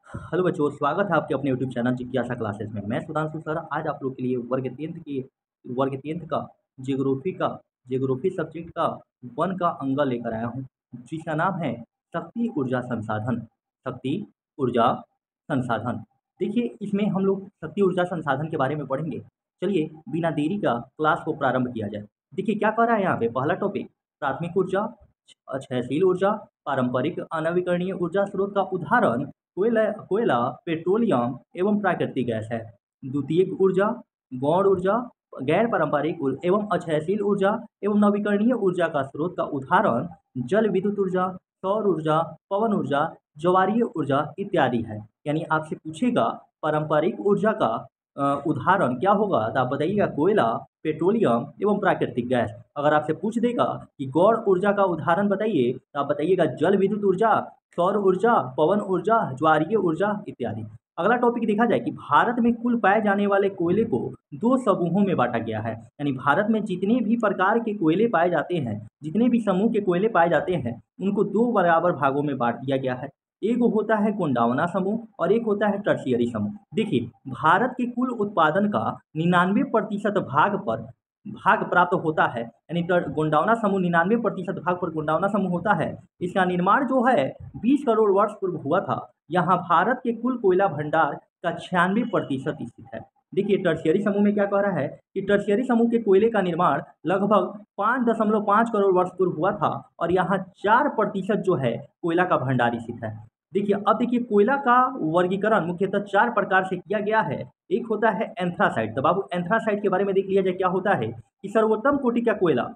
Hello बच्चों, स्वागत है आपके अपने यूट्यूब चैनल जिज्ञासा क्लासेस में। मैं सुधांशु सर आज आप लोग के लिए वर्ग 10th का ज्योग्राफी सब्जेक्ट का वन का अंग लेकर आया हूँ, जिसका नाम है शक्ति ऊर्जा संसाधन। शक्ति ऊर्जा संसाधन। देखिए, इसमें हम लोग शक्ति ऊर्जा संसाधन के बारे में पढ़ेंगे। चलिए बिना देरी का क्लास को प्रारंभ किया जाए। देखिए क्या कह रहा है यहाँ पे, पहला टॉपिक प्राथमिक ऊर्जा, क्षयशील ऊर्जा, पारंपरिक अनवीकरणीय ऊर्जा स्रोत का उदाहरण कोयला, पेट्रोलियम एवं प्राकृतिक गैस है। द्वितीयक ऊर्जा, गौण ऊर्जा, गैर पारंपरिक एवं अक्षयशील ऊर्जा एवं नवीकरणीय ऊर्जा का स्रोत का उदाहरण जल विद्युत ऊर्जा, सौर ऊर्जा, पवन ऊर्जा, ज्वारीय ऊर्जा इत्यादि है। यानी आपसे पूछेगा पारंपरिक ऊर्जा का उदाहरण क्या होगा, तो आप बताइएगा कोयला, पेट्रोलियम एवं प्राकृतिक गैस। अगर आपसे पूछ देगा कि गौण ऊर्जा का उदाहरण बताइए, तो आप बताइएगा जल विद्युत ऊर्जा, सौर ऊर्जा, पवन ऊर्जा, ज्वारीय ऊर्जा इत्यादि। अगला टॉपिक देखा जाए कि भारत में कुल पाए जाने वाले कोयले को दो समूहों में बांटा गया है। यानी भारत में जितने भी प्रकार के कोयले पाए जाते हैं, जितने भी समूह के कोयले पाए जाते हैं, उनको दो बराबर भागों में बांट दिया गया है। एक होता है गोंडावना समूह और एक होता है टर्शियरी समूह। देखिए, भारत के कुल उत्पादन का 99% भाग प्राप्त होता है। यानी गोंडावना समूह 99% भाग पर गोंडावना समूह होता है। इसका निर्माण जो है 20 करोड़ वर्ष पूर्व हुआ था। यहाँ भारत के कुल कोयला भंडार का 96% स्थित है। देखिए टर्शियरी समूह में क्या कह रहा है कि टर्शियरी समूह के कोयले का निर्माण लगभग 5.5 करोड़ वर्ष पूर्व हुआ था और यहाँ 4% जो है कोयला का भंडार स्थित है। देखिए अब देखिए, कोयला का वर्गीकरण मुख्यतः 4 प्रकार से किया गया है। एक होता है एंथ्रासाइट। तो बाबू एंथ्रासाइट के बारे में देख लिया जाए क्या होता है कि सर्वोत्तम कोटि का कोयला,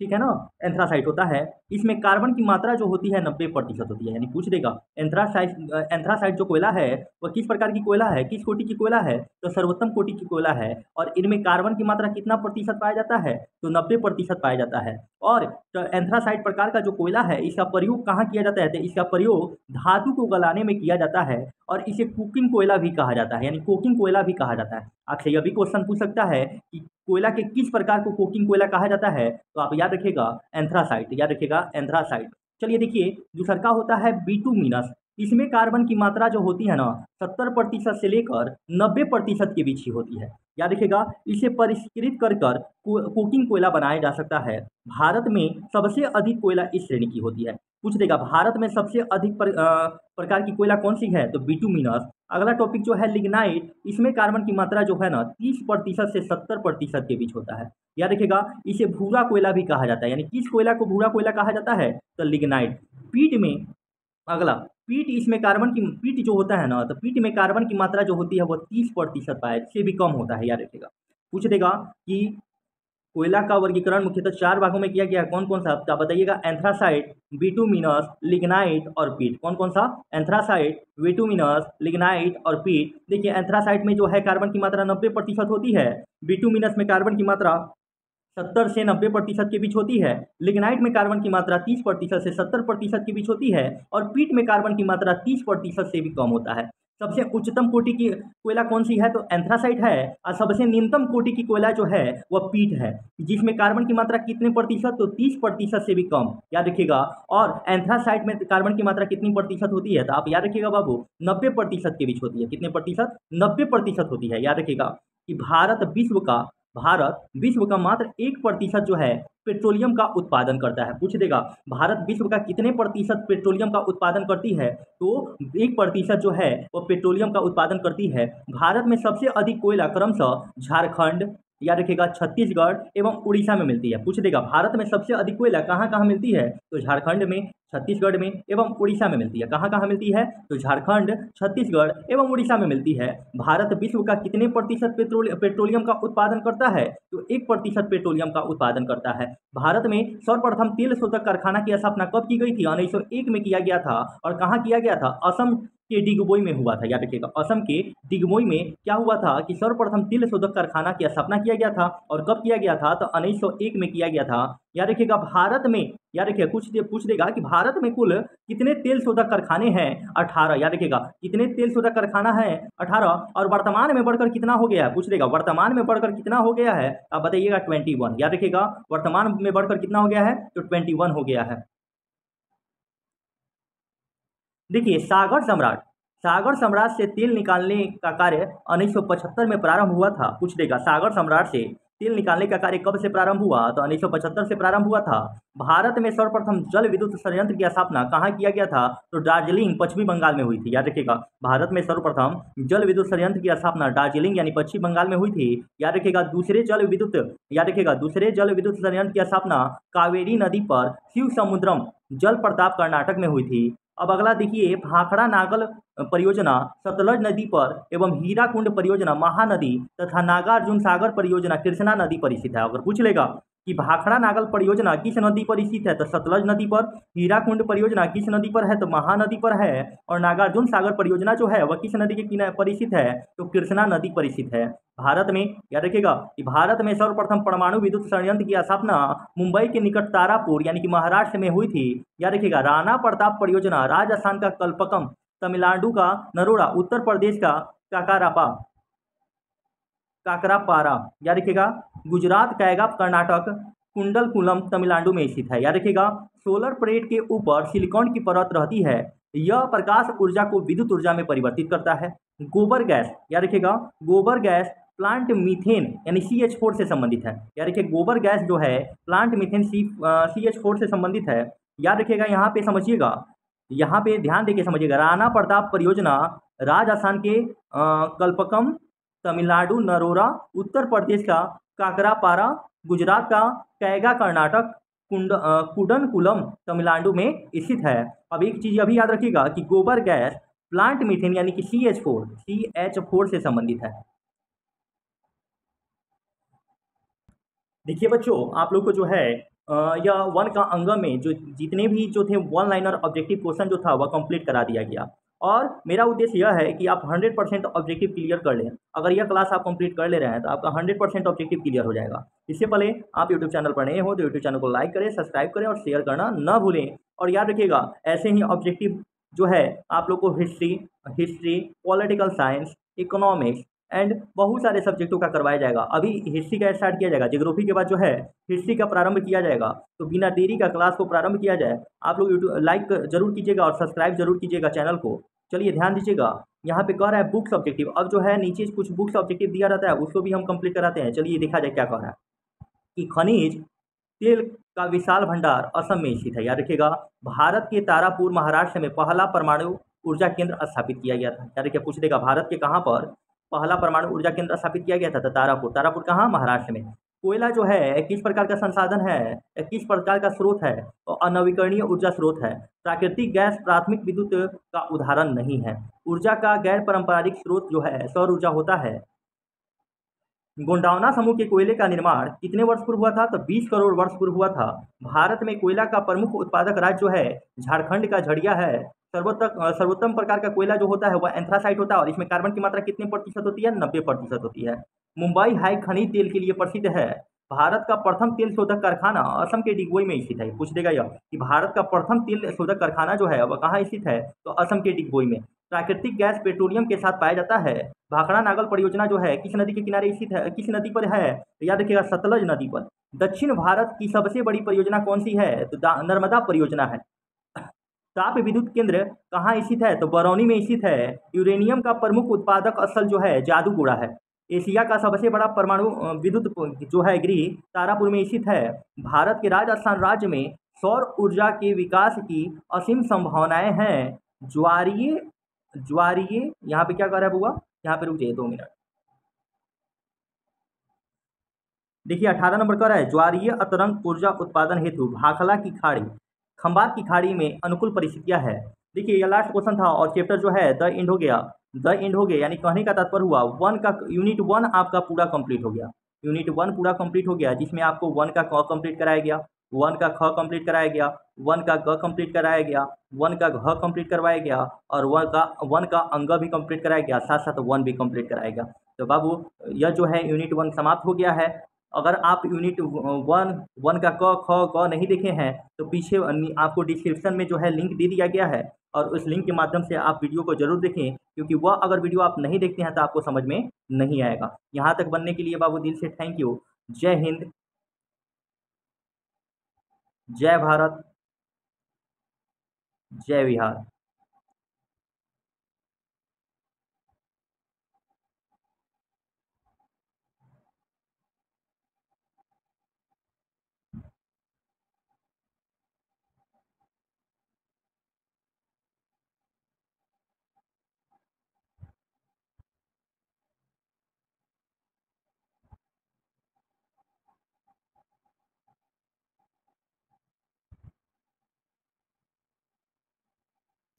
ठीक है ना, एंथ्रासाइट होता है। इसमें कार्बन की मात्रा जो होती है 90% होती है। यानी पूछ देगा एंथ्रासाइट जो कोयला है वह किस प्रकार की कोयला है, किस कोटि की कोयला है, तो सर्वोत्तम कोटि की कोयला है। और इनमें कार्बन की मात्रा कितना प्रतिशत पाया जाता है, तो 90% पाया जाता है। और एंथ्रासाइट प्रकार का जो कोयला है इसका प्रयोग कहाँ किया जाता है, तो इसका प्रयोग धातु को गलाने में किया जाता है और इसे कुकिंग कोयला भी कहा जाता है, यानी कोकिंग कोयला भी कहा जाता है। आपसे यह भी क्वेश्चन पूछ सकता है कि कोयला के किस प्रकार को कोकिंग कोयला कहा जाता है, तो आप याद रखिएगा एंथ्रासाइट, याद रखिएगा एंथ्रासाइट। चलिए देखिए, दूसरा का होता है बिटुमिनस। इसमें कार्बन की मात्रा जो होती है ना 70% से लेकर 90% के बीच ही होती है। याद रखिएगा, इसे परिष्कृत कर कर कोकिंग कोयला बनाया जा सकता है। भारत में सबसे अधिक कोयला इस श्रेणी की होती है। पूछ देगा भारत में सबसे अधिक प्रकार की कोयला कौन सी है, तो बिटुमिनस। अगला टॉपिक जो है लिग्नाइट। इसमें कार्बन की मात्रा जो है ना 30% से 70% के बीच होता है। याद रखिएगा, इसे भूरा कोयला भी कहा जाता है। यानी किस कोयला को भूरा कोयला कहा जाता है, तो लिग्नाइट। पीट में अगला पीट, इसमें कार्बन की पीट जो होता है ना, तो पीट में कार्बन की मात्रा जो होती है वो 30% पाए से भी कम होता है। याद रखिएगा, पूछ देगा कि कोयला का वर्गीकरण मुख्यतः 4 भागों में किया गया है, कौन कौन सा, आप बताइएगा एंथ्रासाइट, बिटुमिनस, लिग्नाइट और पीट। कौन कौन सा, एंथ्रासाइट, बिटुमिनस, लिग्नाइट और पीट। देखिए एंथ्रासाइट में जो है कार्बन की मात्रा 90% होती है, बिटुमिनस में कार्बन की मात्रा 70 से 90% के बीच होती है, लिग्नाइट में कार्बन की मात्रा 30% से 70% के बीच होती है और पीट में कार्बन की मात्रा 30% से भी कम होता है। सबसे उच्चतम कोटि की कोयला कौन सी है, तो एंथ्रासाइट है। और सबसे निम्नतम कोटि की कोयला जो है वह पीट है, जिसमें कार्बन की मात्रा कितने प्रतिशत, तो 30% से भी कम। याद रखिएगा। और एंथ्रासाइट में कार्बन की मात्रा कितनी प्रतिशत होती है, तो आप याद रखिएगा बाबू 90% के बीच होती है। कितने प्रतिशत, 90% होती है। याद रखिएगा कि भारत विश्व का मात्र 1% जो है पेट्रोलियम का उत्पादन करता है। पूछ देगा भारत विश्व का कितने प्रतिशत पेट्रोलियम का उत्पादन करती है, तो 1% जो है वो पेट्रोलियम का उत्पादन करती है। भारत में सबसे अधिक कोयला क्रमशः झारखंड, याद रखिएगा, छत्तीसगढ़ एवं उड़ीसा में मिलती है। पूछ देगा भारत में सबसे अधिक कोयला कहाँ कहाँ मिलती है, तो झारखंड में, छत्तीसगढ़ में एवं उड़ीसा में मिलती है। कहाँ कहाँ मिलती है, तो झारखंड, छत्तीसगढ़ एवं उड़ीसा में मिलती है। भारत विश्व का कितने प्रतिशत पेट्रोलियम का उत्पादन करता है, तो 1% पेट्रोलियम का उत्पादन करता है। भारत में सर्वप्रथम तेल शोधक कारखाना की स्थापना कब की गई थी, 1901 में किया गया था। और कहाँ किया गया था, असम के डिगबोई में हुआ था। याद रखिएगा, असम के डिगबोई में क्या हुआ था कि सर्वप्रथम तेल शोधक कारखाना की स्थापना किया गया था। और कब किया गया था, तो 1901 में किया गया था। याद रखिएगा भारत में, याद रखिएगा कुछ पूछ देगा कि भारत में कुल कितने तेल शोधक कारखाने हैं, 18। याद रखिएगा कितने तेल शोधक कारखाना है, 18। और वर्तमान में बढ़कर कितना हो गया है, पूछ देगा वर्तमान में बढ़कर कितना हो गया है, आप बताइएगा 21। याद रखिएगा वर्तमान में बढ़कर कितना हो गया है, तो 21 हो गया है। देखिए सागर सम्राट से तेल निकालने का कार्य 1975 में प्रारंभ हुआ था। पूछ देगा सागर सम्राट से तेल निकालने का कार्य कब से प्रारंभ हुआ, तो 1975 से प्रारंभ हुआ था। भारत में सर्वप्रथम जल विद्युत संयंत्र की स्थापना कहाँ किया गया था, तो दार्जिलिंग पश्चिमी बंगाल में हुई थी। याद रखिएगा, भारत में सर्वप्रथम जल विद्युत संयंत्र की स्थापना दार्जिलिंग यानी पश्चिम बंगाल में हुई थी। याद रखिएगा, दूसरे जल विद्युत संयंत्र की स्थापना कावेरी नदी पर शिव समुद्रम जल प्रताप कर्नाटक में हुई थी। अब अगला देखिए, भाखड़ा नागल परियोजना सतलज नदी पर एवं हीराकुंड परियोजना महानदी तथा नागार्जुन सागर परियोजना कृष्णा नदी पर स्थित है। अगर पूछ लेगा कि भाखड़ा नागल परियोजना किस नदी पर स्थित है, तो सतलज नदी पर। हीराकुंड परियोजना किस नदी पर है, तो महानदी पर है। और नागार्जुन सागर परियोजना जो है वह किस नदी के किनारे पर स्थित है, तो कृष्णा नदी पर स्थित है। भारत में याद रखिएगा कि भारत में सर्वप्रथम परमाणु विद्युत संयंत्र की स्थापना मुंबई के निकट तारापुर यानी कि महाराष्ट्र में हुई थी। याद रखिएगा, राणा प्रताप परियोजना राजस्थान का कल्पकम, तमिलनाडु का नरोड़ा, उत्तर प्रदेश का काकारापा काकरापारा याद रखिएगा, गुजरात कैगा कर्नाटक, कुंडलकुलम तमिलनाडु में स्थित है। याद रखिएगा, सोलर प्लेट के ऊपर सिलिकॉन की परत रहती है। यह प्रकाश ऊर्जा को विद्युत ऊर्जा में परिवर्तित करता है। गोबर गैस याद रखिएगा, गोबर गैस प्लांट मीथेन यानी CH4 से संबंधित है। याद रखिए, गोबर गैस जो है प्लांट मीथेन CH4 से संबंधित है। याद रखिएगा, यहाँ पे समझिएगा, यहाँ पे ध्यान देके समझिएगा, राणा प्रताप परियोजना राजस्थान के कल्पकम, तमिलनाडु नरोरा, उत्तर प्रदेश का काकरापारा, गुजरात का कैगा कर्नाटक, कुडनकुलम तमिलनाडु में स्थित है। अब एक चीज अभी याद रखिएगा कि गोबर गैस प्लांट मीथेन यानी कि CH4 से संबंधित है। देखिए बच्चों, आप लोग को जो है यह वन का अंग में जो जितने भी जो थे वन लाइनर ऑब्जेक्टिव क्वेश्चन जो था वह कंप्लीट करा दिया गया। और मेरा उद्देश्य यह है कि आप 100% ऑब्जेक्टिव क्लियर कर लें। अगर यह क्लास आप कंप्लीट कर ले रहे हैं तो आपका 100% ऑब्जेक्टिव क्लियर हो जाएगा। इससे पहले आप यूट्यूब चैनल पर नए हो तो यूट्यूब चैनल को लाइक करें, सब्सक्राइब करें और शेयर करना न भूलें। और याद रखिएगा, ऐसे ही ऑब्जेक्टिव जो है आप लोग को history, political science, economics and बहुत सारे सब्जेक्टों का करवाया जाएगा। अभी हिस्ट्री का स्टार्ट किया जाएगा, ज्योग्राफी के बाद जो है हिस्ट्री का प्रारंभ किया जाएगा। तो बिना देरी का क्लास को प्रारंभ किया जाए। आप लोग यूट्यूब लाइक जरूर कीजिएगा और सब्सक्राइब जरूर कीजिएगा चैनल को। चलिए ध्यान दीजिएगा, यहाँ पे कह रहा है बुक्स ऑब्जेक्टिव। अब जो है नीचे कुछ बुक्स ऑब्जेक्टिव दिया रहता है, उसको भी हम कंप्लीट कराते हैं। चलिए देखा जाए क्या कह रहा है कि खनिज तेल का विशाल भंडार असम में स्थित है। याद रखिएगा, भारत के तारापुर महाराष्ट्र में पहला परमाणु ऊर्जा केंद्र स्थापित किया गया था। याद रखिए, पूछ देगा भारत के कहाँ पर पहला परमाणु ऊर्जा केंद्र स्थापित किया गया था, तो तारापुर कहाँ, महाराष्ट्र में। कोयला जो है किस प्रकार का संसाधन है, किस प्रकार का स्रोत है, तो अनवीकरणीय ऊर्जा स्रोत है। प्राकृतिक गैस प्राथमिक विद्युत का उदाहरण नहीं है। ऊर्जा का गैर पारंपरिक स्रोत जो है सौर ऊर्जा होता है। गोंडवाना समूह के कोयले का निर्माण कितने वर्ष पूर्व हुआ था, तो 20 करोड़ वर्ष पूर्व हुआ था। भारत में कोयला का प्रमुख उत्पादक राज्य जो है झारखंड का झड़िया है। सर्वोत्तम प्रकार का कोयला जो होता है वह एंथ्रासाइट होता है और इसमें कार्बन की मात्रा कितने प्रतिशत होती है, 90% होती है। मुंबई हाई खनिज तेल के लिए प्रसिद्ध है। भारत का प्रथम तेल शोधक कारखाना असम के डिगबोई में स्थित है। पूछ देगा यह कि भारत का प्रथम तेल शोधक कारखाना जो है वह कहाँ स्थित है, तो असम के डिगबोई में। प्राकृतिक गैस पेट्रोलियम के साथ पाया जाता है। भाखड़ा नागल परियोजना जो है किस नदी के किनारे स्थित है, किस नदी पर है, तो याद रखिएगा सतलज नदी पर। दक्षिण भारत की सबसे बड़ी परियोजना कौन सी है, तो नर्मदा परियोजना है। ताप विद्युत केंद्र कहाँ स्थित है, तो बरौनी में स्थित है। यूरेनियम का प्रमुख उत्पादक स्थल जो है जादूगोड़ा है। एशिया का सबसे बड़ा परमाणु विद्युत जो है गृह तारापुर में स्थित है। भारत के राजस्थान राज्य में सौर ऊर्जा के विकास की असीम संभावनाएं हैं। ज्वारीय ज्वारीय यहाँ पे क्या कर रहा है बुआ, यहाँ पे रुक जाइए 2 मिनट। देखिए 18 नंबर का रहा है, ज्वारीय अतरंग ऊर्जा उत्पादन हेतु भाखला की खाड़ी, खंबात की खाड़ी में अनुकूल परिस्थितियां है। देखिए यह लास्ट क्वेश्चन था और चैप्टर जो है द एंड हो गया। द एंड हो गया यानी कहने का तात्पर्य हुआ वन का यूनिट 1 आपका पूरा कंप्लीट हो गया। यूनिट 1 पूरा कंप्लीट हो गया, जिसमें आपको 1 का क कंप्लीट कराया गया, 1 का ख कंप्लीट कराया गया, 1 का ग कंप्लीट कराया गया, 1 का घ कंप्लीट करवाया गया और 1 का अंग भी कंप्लीट कराया गया, साथ साथ 1 भी कंप्लीट कराया गया। तो बाबू यह जो है यूनिट 1 समाप्त हो गया है। अगर आप यूनिट 1 का क ख ग नहीं देखे हैं तो पीछे आपको डिस्क्रिप्शन में जो है लिंक दे दिया गया है और उस लिंक के माध्यम से आप वीडियो को जरूर देखें, क्योंकि वह अगर वीडियो आप नहीं देखते हैं तो आपको समझ में नहीं आएगा। यहाँ तक बनने के लिए बाबू दिल से थैंक यू। जय हिंद, जय भारत, जय बिहार।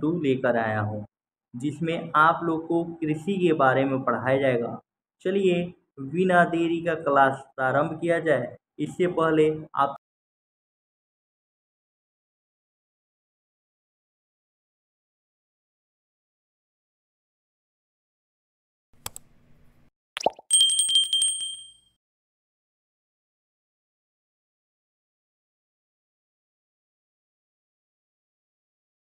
2 लेकर आया हूँ, जिसमें आप लोग को कृषि के बारे में पढ़ाया जाएगा। चलिए बिना देरी का क्लास प्रारंभ किया जाए। इससे पहले आप